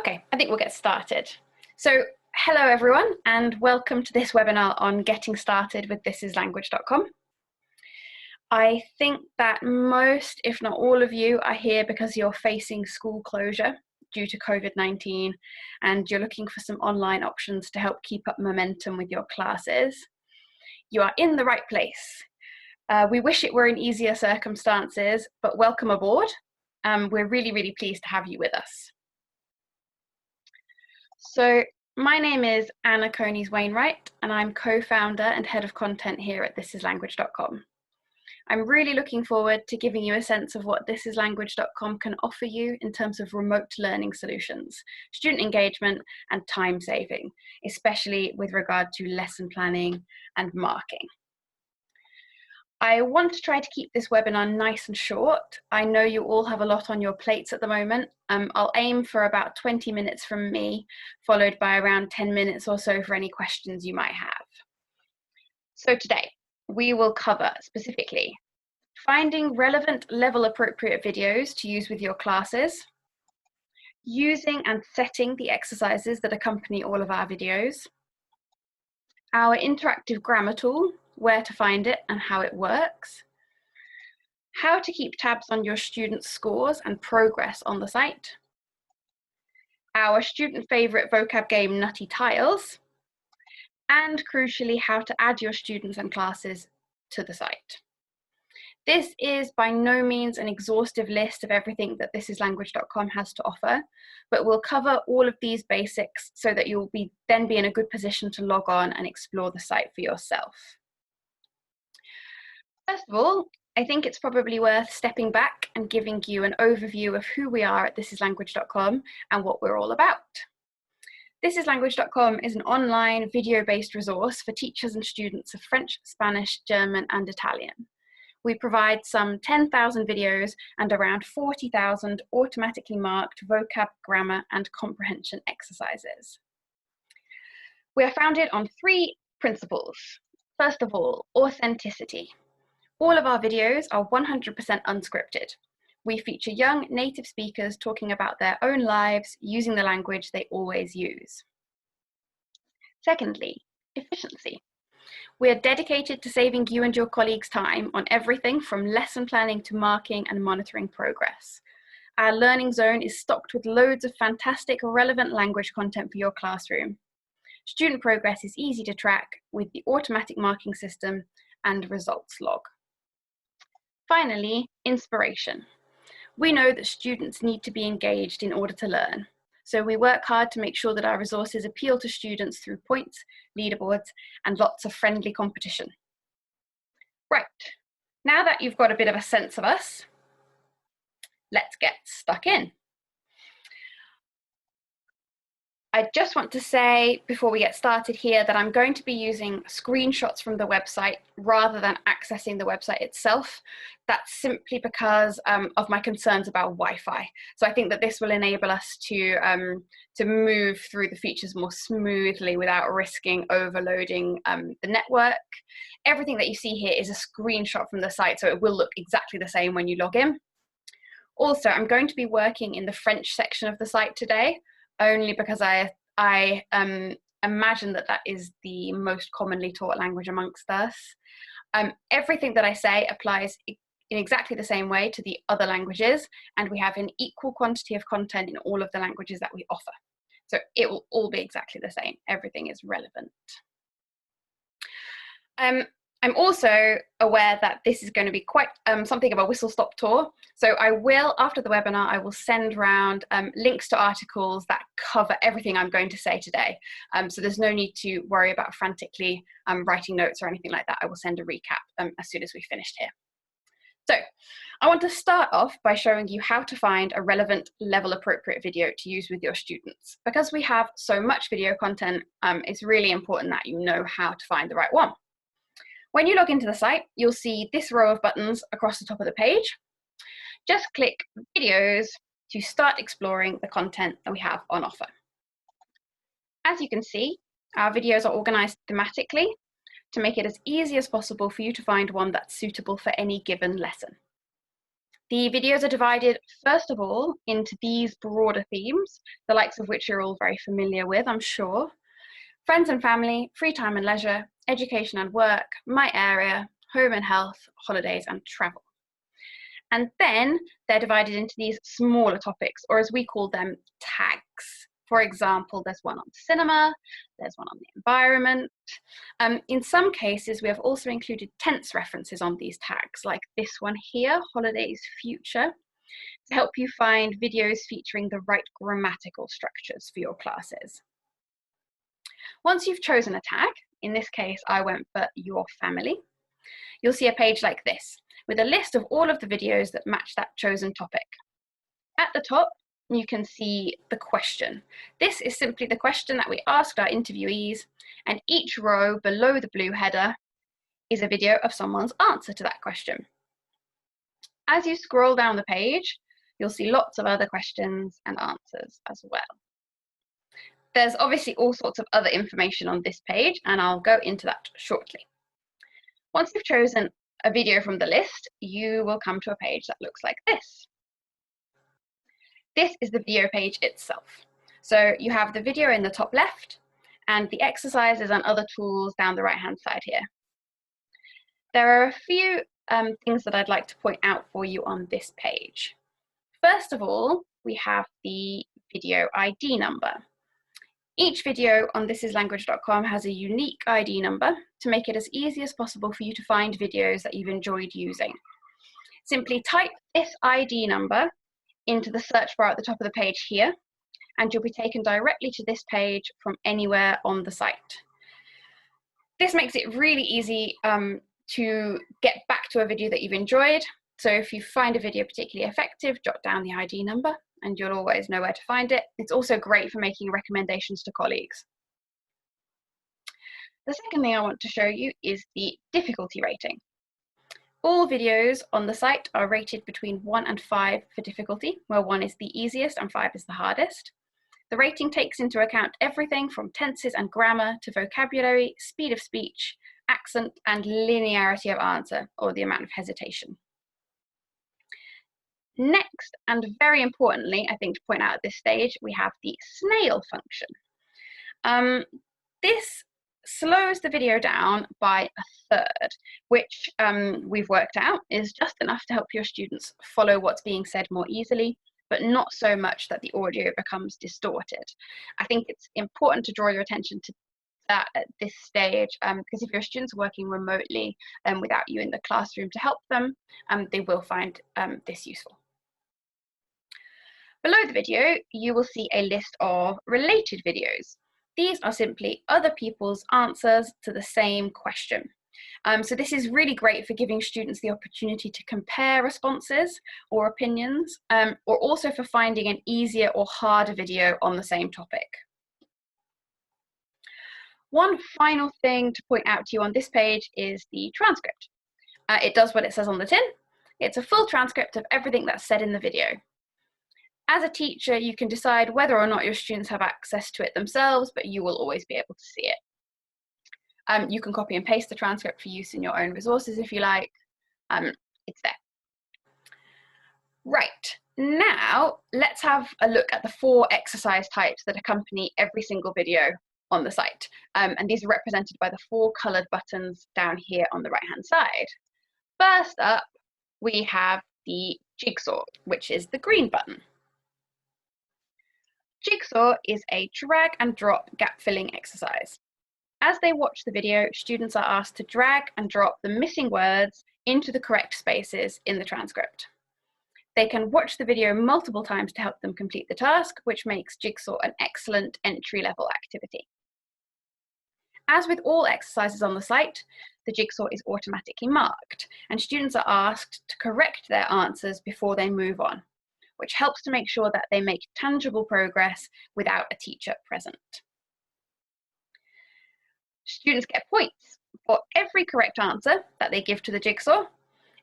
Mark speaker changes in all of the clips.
Speaker 1: Okay, I think we'll get started. So hello everyone and welcome to this webinar on getting started with thisislanguage.com. I think that most, if not all of you, are here because you're facing school closure due to COVID-19 and you're looking for some online options to help keep up momentum with your classes. You are in the right place. We wish it were in easier circumstances, but welcome aboard. We're really pleased to have you with us. So my name is Anna Conies-Wainwright and I'm co-founder and head of content here at thisislanguage.com. I'm really looking forward to giving you a sense of what thisislanguage.com can offer you in terms of remote learning solutions, student engagement and time saving, especially with regard to lesson planning and marking. I want to try to keep this webinar nice and short. I know you all have a lot on your plates at the moment. I'll aim for about 20 minutes from me, followed by around 10 minutes or so for any questions you might have. So today, we will cover specifically finding relevant level-appropriate videos to use with your classes, using and setting the exercises that accompany all of our videos, our interactive grammar tool, where to find it and how it works, how to keep tabs on your students' scores and progress on the site, our student favourite vocab game Nutty Tiles, and crucially how to add your students and classes to the site. This is by no means an exhaustive list of everything that thisislanguage.com has to offer, but we'll cover all of these basics so that you'll then be in a good position to log on and explore the site for yourself. First of all, I think it's probably worth stepping back and giving you an overview of who we are at thisislanguage.com and what we're all about. Thisislanguage.com is an online video-based resource for teachers and students of French, Spanish, German, and Italian. We provide some 10,000 videos and around 40,000 automatically marked vocab, grammar, and comprehension exercises. We are founded on 3 principles. First of all, authenticity. All of our videos are 100% unscripted. We feature young native speakers talking about their own lives using the language they always use. Secondly, efficiency. We are dedicated to saving you and your colleagues time on everything from lesson planning to marking and monitoring progress. Our learning zone is stocked with loads of fantastic, relevant language content for your classroom. Student progress is easy to track with the automatic marking system and results log. Finally, inspiration. We know that students need to be engaged in order to learn. So we work hard to make sure that our resources appeal to students through points, leaderboards, and lots of friendly competition. Right, now that you've got a bit of a sense of us, let's get stuck in. I just want to say before we get started here that I'm going to be using screenshots from the website rather than accessing the website itself. That's simply because of my concerns about Wi-Fi. So I think that this will enable us to move through the features more smoothly without risking overloading the network. Everything that you see here is a screenshot from the site, so it will look exactly the same when you log in. Also, I'm going to be working in the French section of the site today, only because I imagine that that is the most commonly taught language amongst us. Everything that I say applies in exactly the same way to the other languages, and we have an equal quantity of content in all of the languages that we offer. So it will all be exactly the same. Everything is relevant. I'm also aware that this is going to be quite something of a whistle-stop tour. So I will, after the webinar, I will send around links to articles that cover everything I'm going to say today. So there's no need to worry about frantically writing notes or anything like that. I will send a recap as soon as we've finished here. So I want to start off by showing you how to find a relevant level-appropriate video to use with your students. Because we have so much video content, it's really important that you know how to find the right one. When you log into the site, you'll see this row of buttons across the top of the page. Just click Videos to start exploring the content that we have on offer. As you can see, our videos are organized thematically to make it as easy as possible for you to find one that's suitable for any given lesson. The videos are divided, first of all, into these broader themes, the likes of which you're all very familiar with, I'm sure. Friends and family, free time and leisure, education and work, my area, home and health, holidays and travel. And then they're divided into these smaller topics, or as we call them, tags. For example, there's one on cinema, there's one on the environment. In some cases, we have also included tense references on these tags, like this one here, holidays future, to help you find videos featuring the right grammatical structures for your classes. Once you've chosen a tag, in this case, I went for your family, you'll see a page like this, with a list of all of the videos that match that chosen topic. At the top, you can see the question. This is simply the question that we asked our interviewees, and each row below the blue header is a video of someone's answer to that question. As you scroll down the page, you'll see lots of other questions and answers as well. There's obviously all sorts of other information on this page, and I'll go into that shortly. Once you've chosen a video from the list, you will come to a page that looks like this. This is the video page itself. So you have the video in the top left and the exercises and other tools down the right-hand side here. There are a few things that I'd like to point out for you on this page. First of all, we have the video ID number. Each video on thisislanguage.com has a unique ID number to make it as easy as possible for you to find videos that you've enjoyed using. Simply type this ID number into the search bar at the top of the page here, and you'll be taken directly to this page from anywhere on the site. This makes it really easy to get back to a video that you've enjoyed. So if you find a video particularly effective, jot down the ID number and you'll always know where to find it. It's also great for making recommendations to colleagues. The second thing I want to show you is the difficulty rating. All videos on the site are rated between 1 and 5 for difficulty, where 1 is the easiest and 5 is the hardest. The rating takes into account everything from tenses and grammar to vocabulary, speed of speech, accent, and linearity of answer, or the amount of hesitation. Next, and very importantly, I think to point out at this stage, we have the snail function. This slows the video down by a third, which we've worked out is just enough to help your students follow what's being said more easily, but not so much that the audio becomes distorted. I think it's important to draw your attention to that at this stage, because if your students are working remotely without you in the classroom to help them, they will find this useful. Below the video, you will see a list of related videos. These are simply other people's answers to the same question. So this is really great for giving students the opportunity to compare responses or opinions, or also for finding an easier or harder video on the same topic. One final thing to point out to you on this page is the transcript. It does what it says on the tin. It's a full transcript of everything that's said in the video. As a teacher, you can decide whether or not your students have access to it themselves, but you will always be able to see it. You can copy and paste the transcript for use in your own resources if you like. It's there. Right, now let's have a look at the 4 exercise types that accompany every single video on the site. And these are represented by the 4 coloured buttons down here on the right-hand side. First up, we have the jigsaw, which is the green button. Jigsaw is a drag and drop gap filling exercise. As they watch the video, students are asked to drag and drop the missing words into the correct spaces in the transcript. They can watch the video multiple times to help them complete the task, which makes Jigsaw an excellent entry-level activity. As with all exercises on the site, the Jigsaw is automatically marked, and students are asked to correct their answers before they move on, which helps to make sure that they make tangible progress without a teacher present. Students get points for every correct answer that they give to the jigsaw,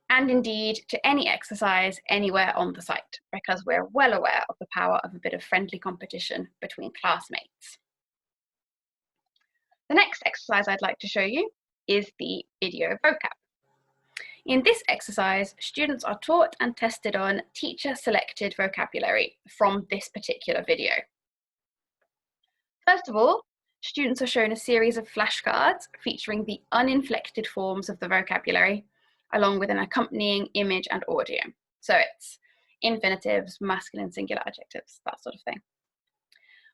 Speaker 1: and indeed to any exercise anywhere on the site, because we're well aware of the power of a bit of friendly competition between classmates. The next exercise I'd like to show you is the video vocab. In this exercise, students are taught and tested on teacher-selected vocabulary from this particular video. First of all, students are shown a series of flashcards featuring the uninflected forms of the vocabulary, along with an accompanying image and audio. So it's infinitives, masculine, singular adjectives, that sort of thing.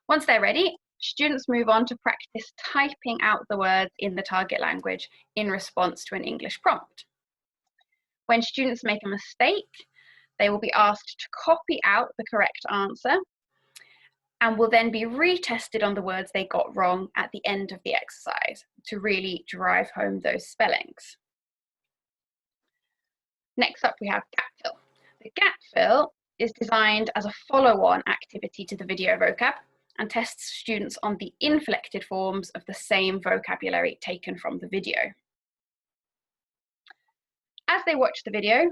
Speaker 1: Once they're ready, students move on to practice typing out the words in the target language in response to an English prompt. When students make a mistake, they will be asked to copy out the correct answer and will then be retested on the words they got wrong at the end of the exercise to really drive home those spellings. Next up, we have gap fill. The gap fill is designed as a follow-on activity to the video vocab and tests students on the inflected forms of the same vocabulary taken from the video. As they watch the video,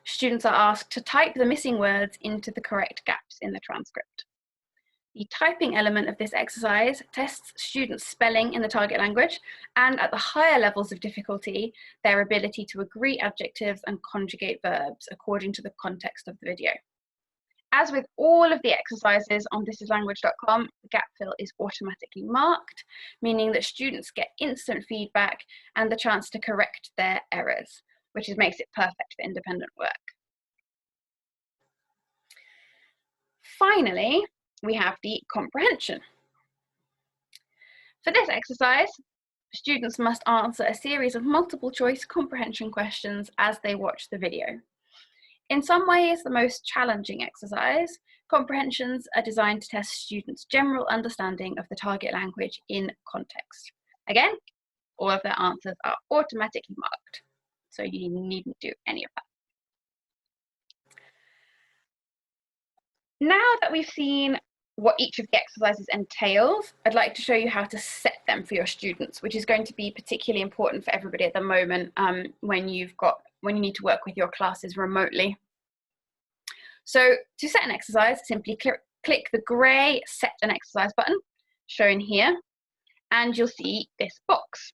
Speaker 1: students are asked to type the missing words into the correct gaps in the transcript. The typing element of this exercise tests students' spelling in the target language and, at the higher levels of difficulty, their ability to agree adjectives and conjugate verbs according to the context of the video. As with all of the exercises on thisislanguage.com, the gap fill is automatically marked, meaning that students get instant feedback and the chance to correct their errors, which makes it perfect for independent work. Finally, we have the comprehension. For this exercise, students must answer a series of multiple choice comprehension questions as they watch the video. In some ways, the most challenging exercise, comprehensions are designed to test students' general understanding of the target language in context. Again, all of their answers are automatically marked, so you needn't do any of that. Now that we've seen what each of the exercises entails, I'd like to show you how to set them for your students, which is going to be particularly important for everybody at the moment when you need to work with your classes remotely. So to set an exercise, simply click the grey Set an Exercise button shown here, and you'll see this box.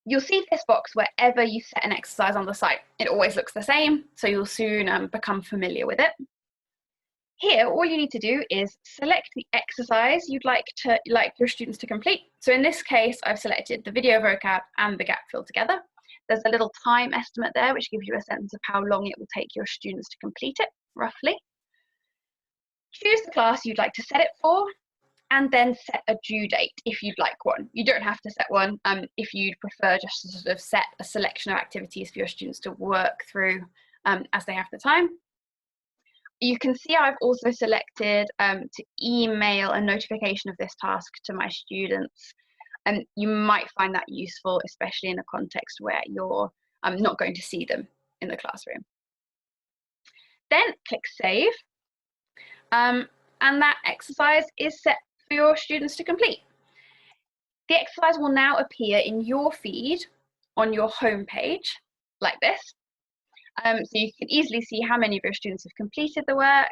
Speaker 1: You'll see this box wherever you set an exercise on the site. It always looks the same, so you'll soon become familiar with it. Here, all you need to do is select the exercise you'd like your students to complete. So in this case, I've selected the video vocab and the gap fill together. There's a little time estimate there, which gives you a sense of how long it will take your students to complete it, roughly. Choose the class you'd like to set it for, and then set a due date if you'd like one. You don't have to set one if you'd prefer just to sort of set a selection of activities for your students to work through as they have the time. You can see I've also selected to email a notification of this task to my students. And you might find that useful, especially in a context where you're not going to see them in the classroom. Then click Save. And that exercise is set for your students to complete. The exercise will now appear in your feed on your home page, like this. So you can easily see how many of your students have completed the work,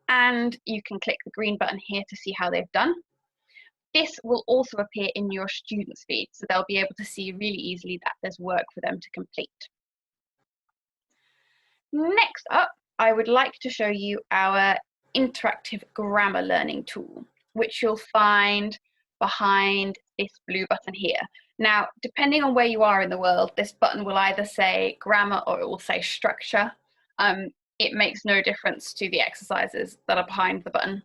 Speaker 1: and you can click the green button here to see how they've done. This will also appear in your students' feed, so they'll be able to see really easily that there's work for them to complete. Next up, I would like to show you our interactive grammar learning tool, which you'll find behind this blue button here. Now, depending on where you are in the world, this button will either say grammar or it will say structure. It makes no difference to the exercises that are behind the button.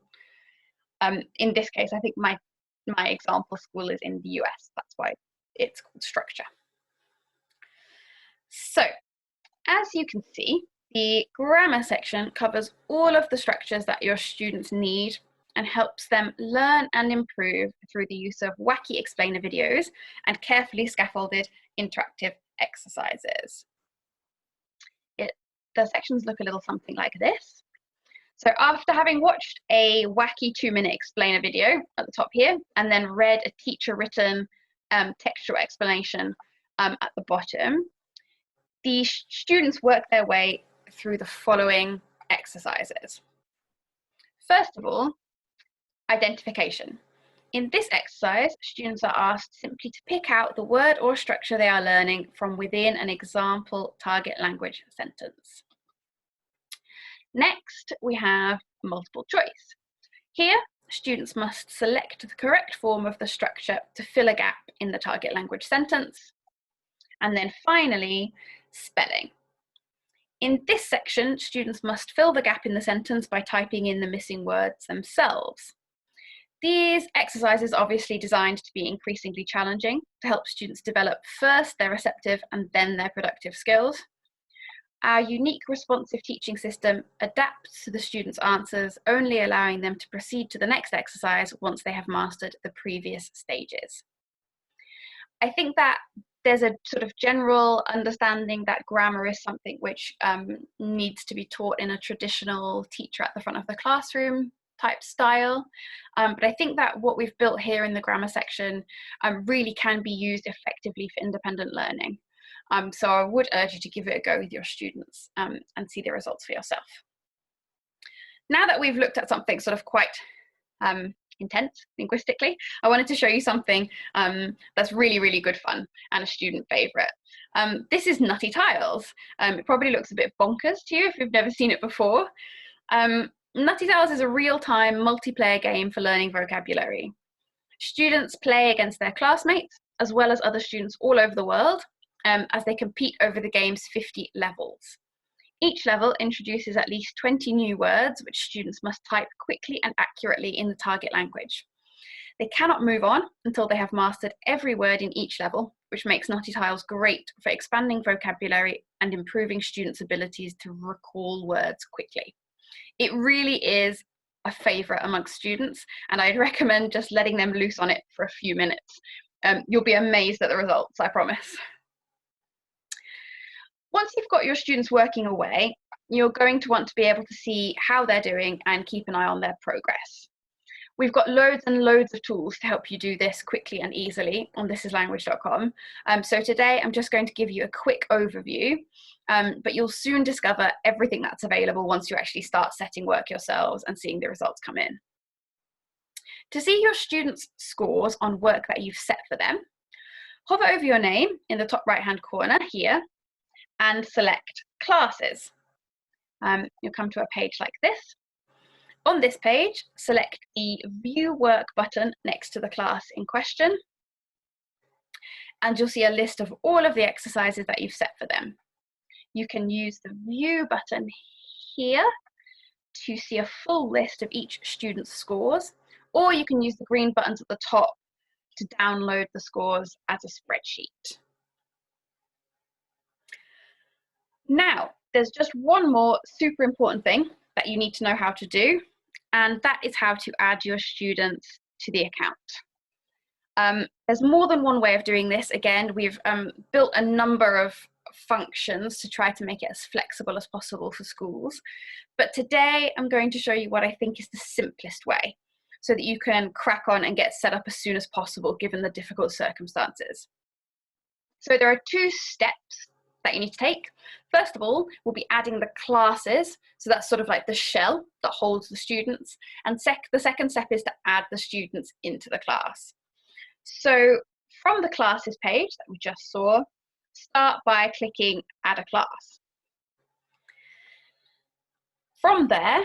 Speaker 1: In this case, I think my example school is in the US. That's why it's called structure. So, as you can see, the grammar section covers all of the structures that your students need and helps them learn and improve through the use of wacky explainer videos and carefully scaffolded interactive exercises. The sections look a little something like this. So after having watched a wacky 2-minute explainer video at the top here, and then read a teacher-written textual explanation at the bottom, the students work their way through the following exercises. First of all, identification. In this exercise, students are asked simply to pick out the word or structure they are learning from within an example target language sentence. Next, we have multiple choice. Here, students must select the correct form of the structure to fill a gap in the target language sentence. And then finally, spelling. In this section, students must fill the gap in the sentence by typing in the missing words themselves. These exercises are obviously designed to be increasingly challenging to help students develop first their receptive and then their productive skills. Our unique responsive teaching system adapts to the students' answers, only allowing them to proceed to the next exercise once they have mastered the previous stages. I think that there's a sort of general understanding that grammar is something which needs to be taught in a traditional teacher at the front of the classroom type style. But I think that what we've built here in the grammar section really can be used effectively for independent learning. So I would urge you to give it a go with your students and see the results for yourself. Now that we've looked at something sort of quite intense linguistically, I wanted to show you something that's really, really good fun and a student favorite. This is Nutty Tiles. It probably looks a bit bonkers to you if you've never seen it before. Nutty Tiles is a real-time multiplayer game for learning vocabulary. Students play against their classmates as well as other students all over the world as they compete over the game's 50 levels. Each level introduces at least 20 new words which students must type quickly and accurately in the target language. They cannot move on until they have mastered every word in each level, which makes Nutty Tiles great for expanding vocabulary and improving students' abilities to recall words quickly. It really is a favourite amongst students, and I'd recommend just letting them loose on it for a few minutes. You'll be amazed at the results, I promise. Once you've got your students working away, you're going to want to be able to see how they're doing and keep an eye on their progress. We've got loads and loads of tools to help you do this quickly and easily on thisislanguage.com. So today I'm just going to give you a quick overview, but you'll soon discover everything that's available once you actually start setting work yourselves and seeing the results come in. To see your students' scores on work that you've set for them, hover over your name in the top right-hand corner here and select Classes. You'll come to a page like this. On this page, select the View Work button next to the class in question, and you'll see a list of all of the exercises that you've set for them. You can use the View button here to see a full list of each student's scores, or you can use the green buttons at the top to download the scores as a spreadsheet. Now, there's just one more super important thing that you need to know how to do, and that is how to add your students to the account. There's more than one way of doing this. Again, we've built a number of functions to try to make it as flexible as possible for schools. But today I'm going to show you what I think is the simplest way so that you can crack on and get set up as soon as possible given the difficult circumstances. So there are 2 steps that you need to take. First of all, we'll be adding the classes. So that's sort of like the shell that holds the students. And the second step is to add the students into the class. So from the classes page that we just saw, start by clicking Add a Class. From there,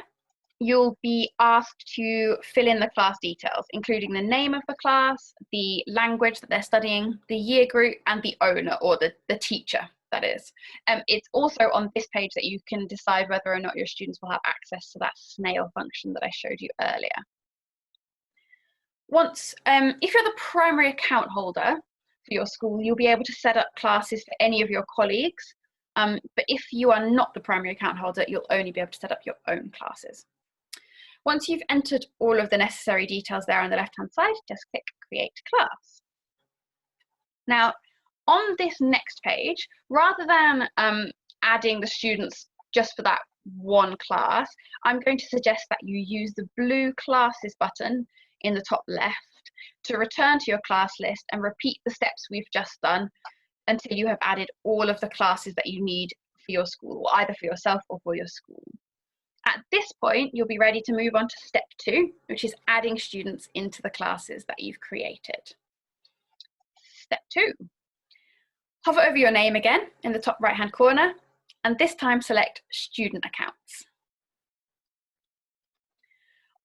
Speaker 1: you'll be asked to fill in the class details, including the name of the class, the language that they're studying, the year group, and the owner, or the teacher, that is. It's also on this page that you can decide whether or not your students will have access to that snail function that I showed you earlier. Once, if you're the primary account holder for your school, you'll be able to set up classes for any of your colleagues. But if you are not the primary account holder, you'll only be able to set up your own classes. Once you've entered all of the necessary details there on the left-hand side, just click Create Class. Now, on this next page, rather than adding the students just for that one class, I'm going to suggest that you use the blue Classes button in the top left to return to your class list and repeat the steps we've just done until you have added all of the classes that you need for your school, or either for yourself or for your school. At this point, you'll be ready to move on to step 2, which is adding students into the classes that you've created. Step 2. Hover over your name again in the top right-hand corner, and this time select Student Accounts.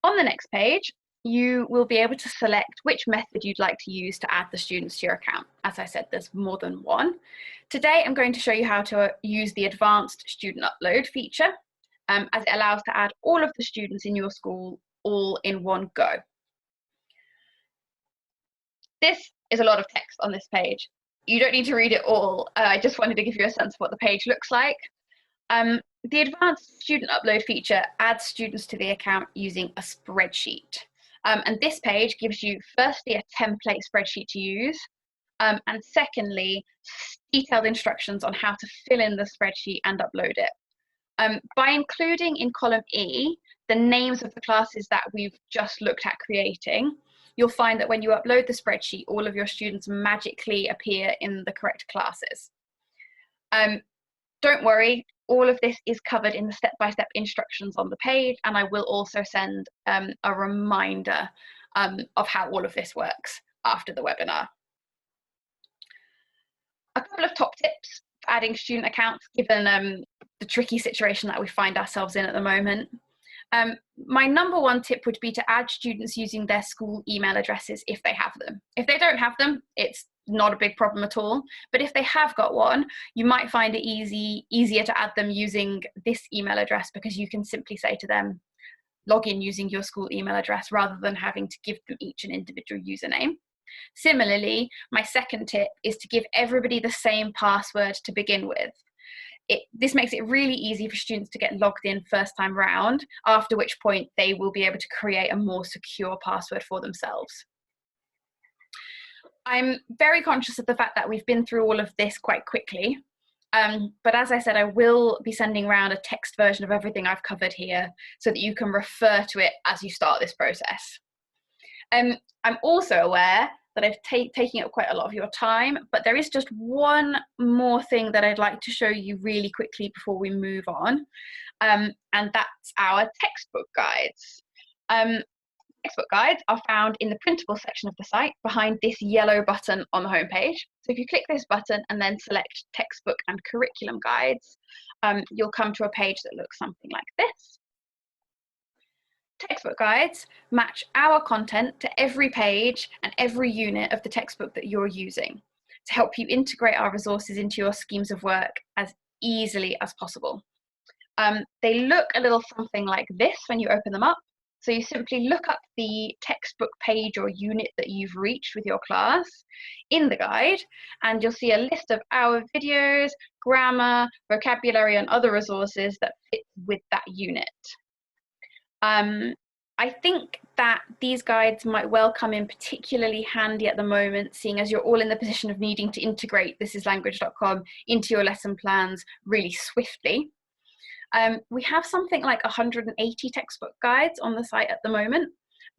Speaker 1: On the next page, you will be able to select which method you'd like to use to add the students to your account. As I said, there's more than one. Today, I'm going to show you how to use the advanced student upload feature, as it allows to add all of the students in your school all in one go. This is a lot of text on this page. You don't need to read it all. I just wanted to give you a sense of what the page looks like. The advanced student upload feature adds students to the account using a spreadsheet. And this page gives you firstly a template spreadsheet to use, and secondly, detailed instructions on how to fill in the spreadsheet and upload it. By including in column E the names of the classes that we've just looked at creating, you'll find that when you upload the spreadsheet, all of your students magically appear in the correct classes. Don't worry, all of this is covered in the step-by-step instructions on the page, and I will also send a reminder of how all of this works after the webinar. A couple of top tips for adding student accounts, given the tricky situation that we find ourselves in at the moment. My number one tip would be to add students using their school email addresses if they have them. If they don't have them, it's not a big problem at all. But if they have got one, you might find it easier to add them using this email address, because you can simply say to them, log in using your school email address, rather than having to give them each an individual username. Similarly, my second tip is to give everybody the same password to begin with. This makes it really easy for students to get logged in first time round, after which point they will be able to create a more secure password for themselves. I'm very conscious of the fact that we've been through all of this quite quickly, but as I said, I will be sending around a text version of everything I've covered here so that you can refer to it as you start this process. I'm also aware that I've taken up quite a lot of your time, but there is just one more thing that I'd like to show you really quickly before we move on, and that's our textbook guides. Textbook guides are found in the printable section of the site behind this yellow button on the homepage. So if you click this button and then select textbook and curriculum guides, you'll come to a page that looks something like this. Textbook guides match our content to every page and every unit of the textbook that you're using to help you integrate our resources into your schemes of work as easily as possible. They look a little something like this when you open them up. So you simply look up the textbook page or unit that you've reached with your class in the guide, and you'll see a list of our videos, grammar, vocabulary, and other resources that fit with that unit. I think that these guides might well come in particularly handy at the moment, seeing as you're all in the position of needing to integrate thisislanguage.com into your lesson plans really swiftly. We have something like 180 textbook guides on the site at the moment,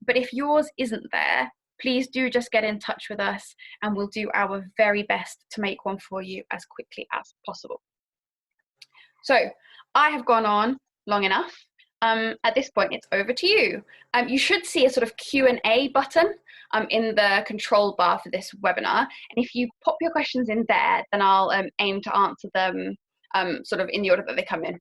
Speaker 1: but if yours isn't there, please do just get in touch with us and we'll do our very best to make one for you as quickly as possible. So I have gone on long enough. At this point, it's over to you. You should see a sort of Q&A button in the control bar for this webinar. And if you pop your questions in there, then I'll aim to answer them sort of in the order that they come in.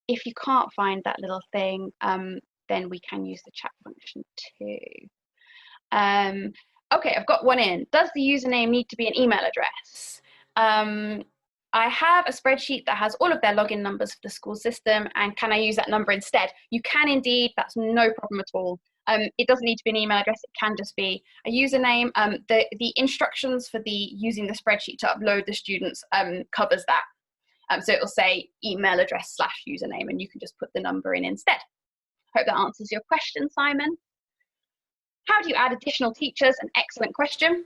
Speaker 1: If you can't find that little thing, then we can use the chat function too. Okay, I've got one in. Does the username need to be an email address? I have a spreadsheet that has all of their login numbers for the school system, and can I use that number instead? You can indeed, that's no problem at all. It doesn't need to be an email address, it can just be a username. The instructions for using the spreadsheet to upload the students covers that. So it'll say email address / username, and you can just put the number in instead. Hope that answers your question, Simon. How do you add additional teachers? An excellent question.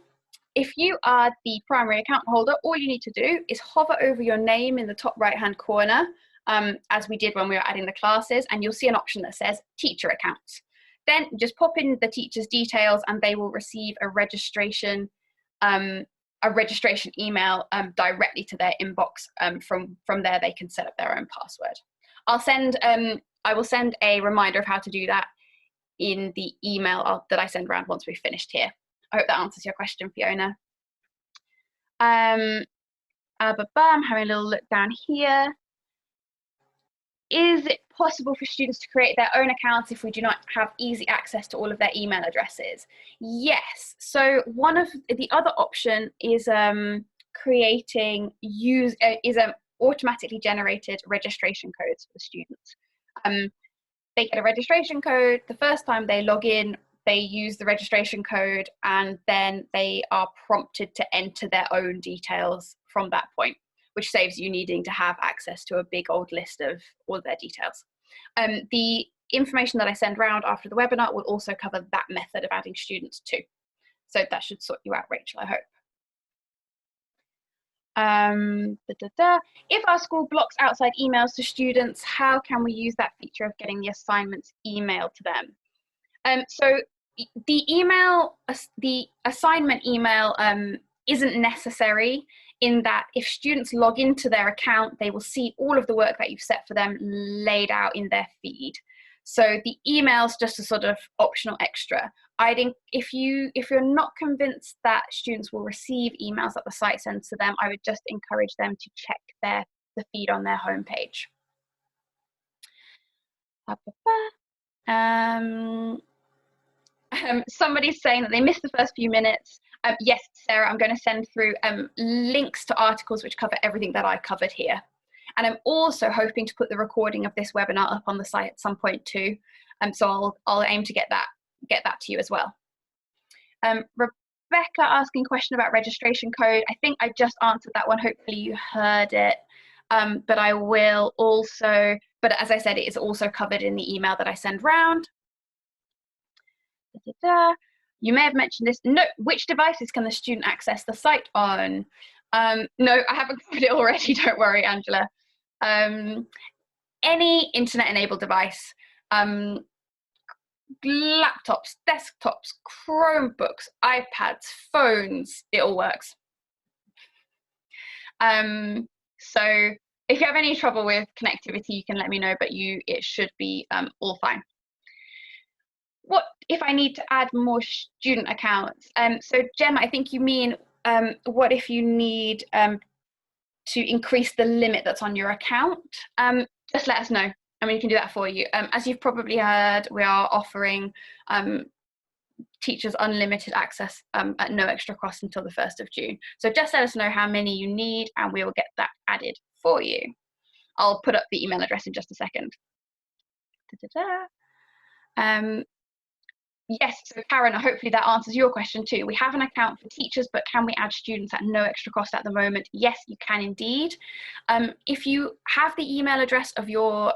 Speaker 1: If you are the primary account holder, all you need to do is hover over your name in the top right-hand corner, as we did when we were adding the classes, and you'll see an option that says teacher accounts. Then just pop in the teacher's details and they will receive a registration a registration email directly to their inbox. From there, they can set up their own password. I will send a reminder of how to do that in the email that I send around once we've finished here. I hope that answers your question, Fiona. I'm having a little look down here. Is it possible for students to create their own accounts if we do not have easy access to all of their email addresses? Yes. So one of the other option is creating automatically generated registration codes for the students. They get a registration code. The first time they log in, they use the registration code, and then they are prompted to enter their own details from that point, which saves you needing to have access to a big old list of all of their details. The information that I send round after the webinar will also cover that method of adding students too. So that should sort you out, Rachel, I hope. If our school blocks outside emails to students, how can we use that feature of getting the assignments emailed to them? So the assignment email isn't necessary, in that if students log into their account, they will see all of the work that you've set for them laid out in their feed. So the email's just a sort of optional extra. I think if you're not convinced that students will receive emails that the site sends to them, I would just encourage them to check the feed on their homepage. Somebody's saying that they missed the first few minutes. Yes, Sarah, I'm going to send through links to articles which cover everything that I covered here. And I'm also hoping to put the recording of this webinar up on the site at some point too. So I'll aim to get that to you as well. Rebecca asking a question about registration code. I think I just answered that one. Hopefully you heard it. But I will also, but as I said, it is also covered in the email that I send round. You may have mentioned this. No, which devices can the student access the site on? No, I haven't covered it already, don't worry, Angela. Any internet-enabled device, laptops, desktops, Chromebooks, iPads, phones, it all works. So if you have any trouble with connectivity, you can let me know, but it should be all fine. What if I need to add more student accounts? So Gemma, I think you mean what if you need to increase the limit that's on your account? Just let us know. I mean, we can do that for you. As you've probably heard, we are offering teachers unlimited access at no extra cost until the 1st of June. So just let us know how many you need and we will get that added for you. I'll put up the email address in just a second. Yes, so Karen, hopefully that answers your question too. We have an account for teachers, but can we add students at no extra cost at the moment? Yes, you can indeed. If you have the email address of your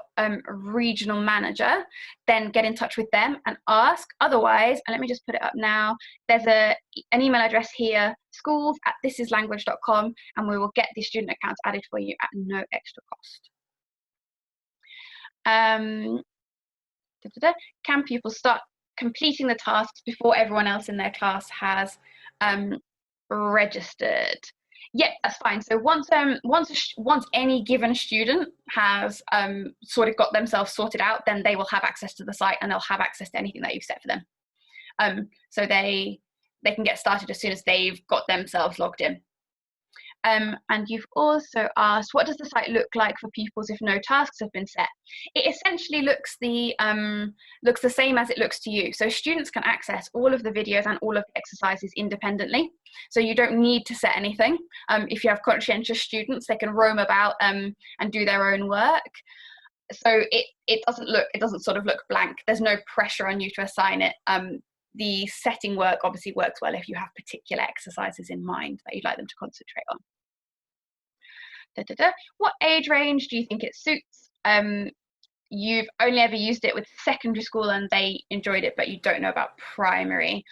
Speaker 1: regional manager, then get in touch with them and ask. Otherwise, and let me just put it up now, there's an email address here, schools@thisislanguage.com, and we will get the student accounts added for you at no extra cost. Can pupils start completing the tasks before everyone else in their class has registered? Yeah, that's fine. So once any given student has sort of got themselves sorted out, then they will have access to the site and they'll have access to anything that you've set for them. So they can get started as soon as they've got themselves logged in. And you've also asked, what does the site look like for pupils if no tasks have been set? It essentially looks the same as it looks to you. So students can access all of the videos and all of the exercises independently. So you don't need to set anything. If you have conscientious students, they can roam about and do their own work. So it doesn't sort of look blank. There's no pressure on you to assign it. The setting work obviously works well if you have particular exercises in mind that you'd like them to concentrate on. What age range do you think it suits? You've only ever used it with secondary school and they enjoyed it, but you don't know about primary.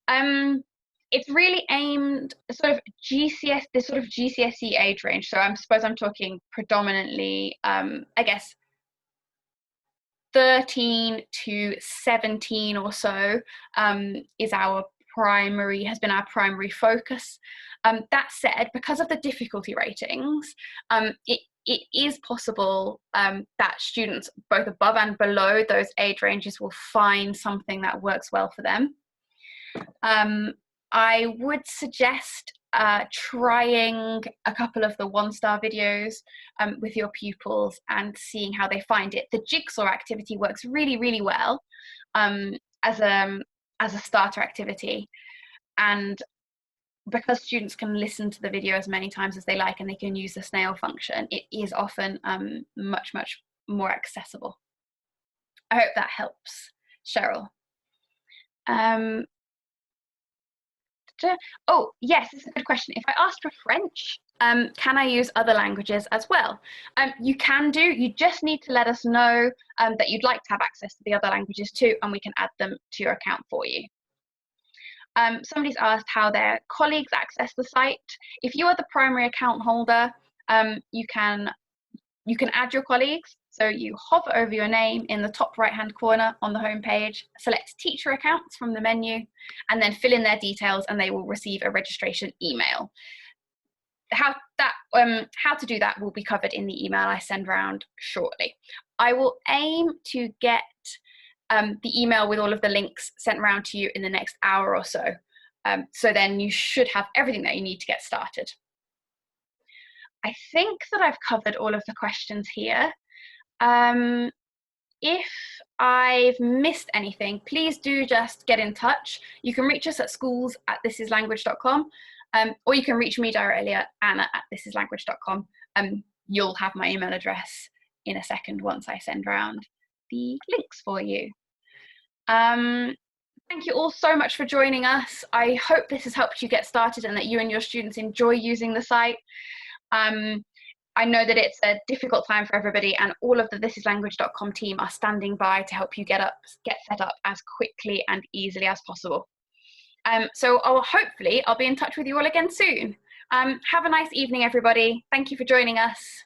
Speaker 1: It's really aimed sort of GCSE age range. So I suppose I'm talking predominantly, I guess, 13 to 17 or so is our has been our primary focus. That said, because of the difficulty ratings, it is possible that students both above and below those age ranges will find something that works well for them. I would suggest trying a couple of the 1-star videos with your pupils and seeing how they find it. The jigsaw activity works really, really well as a starter activity, and because students can listen to the video as many times as they like and they can use the snail function, it is often much more accessible. I hope that helps, Cheryl. Oh yes, this is a good question. If I asked for French, can I use other languages as well? You can do. You just need to let us know that you'd like to have access to the other languages too, and we can add them to your account for you. Somebody's asked how their colleagues access the site. If you are the primary account holder, you can add your colleagues. So you hover over your name in the top right-hand corner on the home page, select teacher accounts from the menu, and then fill in their details, and they will receive a registration email. How to do that will be covered in the email I send around shortly. I will aim to get the email with all of the links sent around to you in the next hour or so. So then you should have everything that you need to get started. I think that I've covered all of the questions here. If I've missed anything, please do just get in touch. You can reach us at schools@thisislanguage.com, or you can reach me directly at anna@thisislanguage.com. You'll have my email address in a second once I send around the links for you. Thank you all so much for joining us. I hope this has helped you get started and that you and your students enjoy using the site. I know that it's a difficult time for everybody, and all of the thisislanguage.com team are standing by to help you get set up as quickly and easily as possible. So hopefully I'll be in touch with you all again soon. Have a nice evening, everybody. Thank you for joining us.